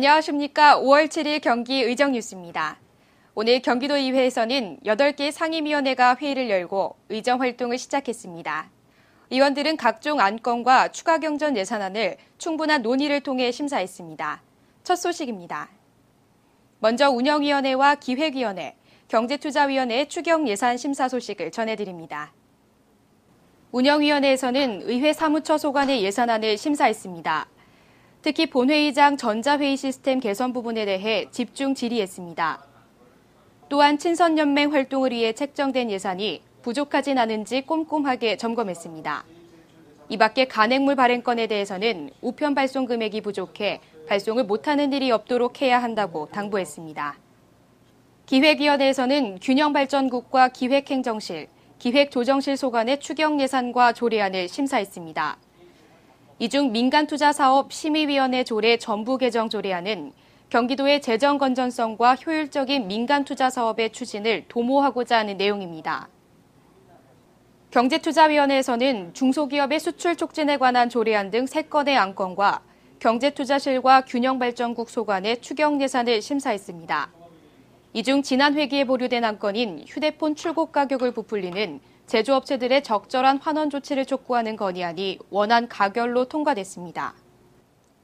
안녕하십니까. 5월 7일 경기 의정 뉴스입니다. 오늘 경기도의회에서는 8개 상임위원회가 회의를 열고 의정 활동을 시작했습니다. 의원들은 각종 안건과 추가 경정 예산안을 충분한 논의를 통해 심사했습니다. 첫 소식입니다. 먼저 운영위원회와 기획위원회, 경제투자위원회의 추경 예산 심사 소식을 전해드립니다. 운영위원회에서는 의회 사무처 소관의 예산안을 심사했습니다. 특히 본회의장 전자회의 시스템 개선 부분에 대해 집중 질의했습니다. 또한 친선연맹 활동을 위해 책정된 예산이 부족하진 않은지 꼼꼼하게 점검했습니다. 이 밖에 간행물 발행건에 대해서는 우편 발송 금액이 부족해 발송을 못하는 일이 없도록 해야 한다고 당부했습니다. 기획위원회에서는 균형발전국과 기획행정실, 기획조정실 소관의 추경 예산과 조례안을 심사했습니다. 이 중 민간투자사업 심의위원회 조례 전부 개정 조례안은 경기도의 재정 건전성과 효율적인 민간투자사업의 추진을 도모하고자 하는 내용입니다. 경제투자위원회에서는 중소기업의 수출 촉진에 관한 조례안 등 3건의 안건과 경제투자실과 균형발전국 소관의 추경 예산을 심사했습니다. 이 중 지난 회기에 보류된 안건인 휴대폰 출고 가격을 부풀리는 제조업체들의 적절한 환원 조치를 촉구하는 건의안이 원안 가결로 통과됐습니다.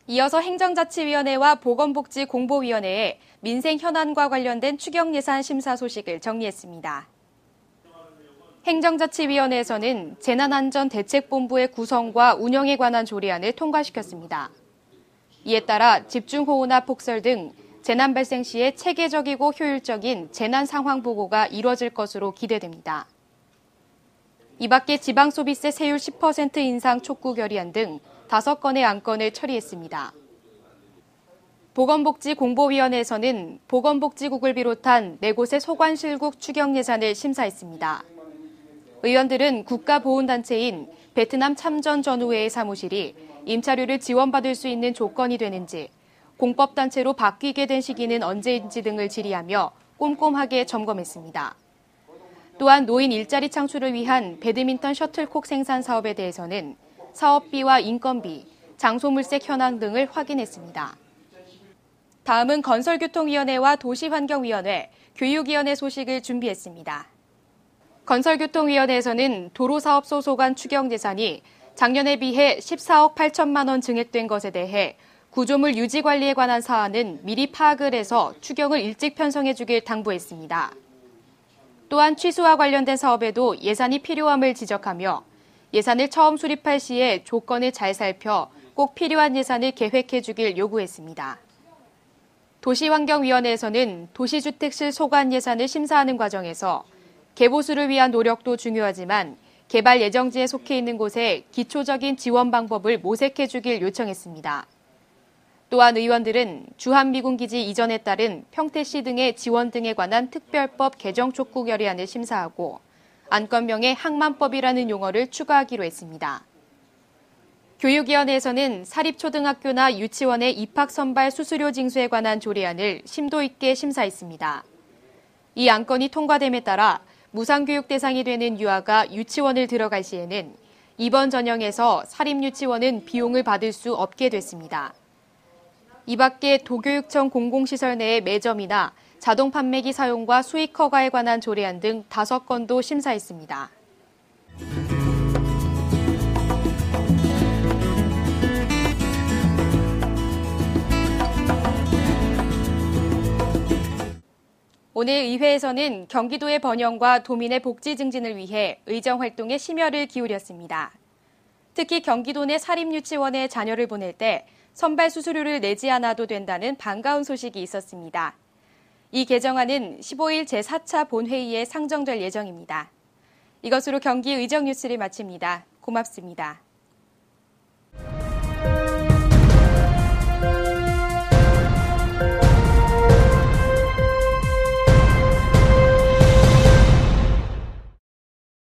이어서 행정자치위원회와 보건복지공보위원회에 민생 현안과 관련된 추경 예산 심사 소식을 정리했습니다. 행정자치위원회에서는 재난안전대책본부의 구성과 운영에 관한 조례안을 통과시켰습니다. 이에 따라 집중호우나 폭설 등 재난 발생 시에 체계적이고 효율적인 재난상황보고가 이뤄질 것으로 기대됩니다. 이 밖에 지방소비세 세율 10% 인상 촉구 결의안 등 5건의 안건을 처리했습니다. 보건복지공보위원회에서는 보건복지국을 비롯한 4곳의 소관실국 추경 예산을 심사했습니다. 의원들은 국가보훈단체인 베트남 참전 전우회의 사무실이 임차료를 지원받을 수 있는 조건이 되는지, 공법단체로 바뀌게 된 시기는 언제인지 등을 질의하며 꼼꼼하게 점검했습니다. 또한 노인 일자리 창출을 위한 배드민턴 셔틀콕 생산 사업에 대해서는 사업비와 인건비, 장소물색 현황 등을 확인했습니다. 다음은 건설교통위원회와 도시환경위원회, 교육위원회 소식을 준비했습니다. 건설교통위원회에서는 도로사업소 소관 추경 예산이 작년에 비해 14억 8천만 원 증액된 것에 대해 구조물 유지 관리에 관한 사안은 미리 파악을 해서 추경을 일찍 편성해 주길 당부했습니다. 또한 취수와 관련된 사업에도 예산이 필요함을 지적하며 예산을 처음 수립할 시에 조건을 잘 살펴 꼭 필요한 예산을 계획해 주길 요구했습니다. 도시환경위원회에서는 도시주택실 소관 예산을 심사하는 과정에서 개보수를 위한 노력도 중요하지만 개발 예정지에 속해 있는 곳에 기초적인 지원 방법을 모색해 주길 요청했습니다. 또한 의원들은 주한미군기지 이전에 따른 평택시 등의 지원 등에 관한 특별법 개정 촉구 결의안을 심사하고 안건명에 항만법이라는 용어를 추가하기로 했습니다. 교육위원회에서는 사립초등학교나 유치원의 입학 선발 수수료 징수에 관한 조례안을 심도 있게 심사했습니다. 이 안건이 통과됨에 따라 무상교육 대상이 되는 유아가 유치원을 들어갈 시에는 이번 전형에서 사립유치원은 비용을 받을 수 없게 됐습니다. 이 밖에 도교육청 공공시설 내의 매점이나 자동 판매기 사용과 수익 허가에 관한 조례안 등 5건도 심사했습니다. 오늘 의회에서는 경기도의 번영과 도민의 복지 증진을 위해 의정 활동에 심혈을 기울였습니다. 특히 경기도 내 사립유치원에 자녀를 보낼 때 선발 수수료를 내지 않아도 된다는 반가운 소식이 있었습니다. 이 개정안은 15일 제4차 본회의에 상정될 예정입니다. 이것으로 경기 의정 뉴스를 마칩니다. 고맙습니다.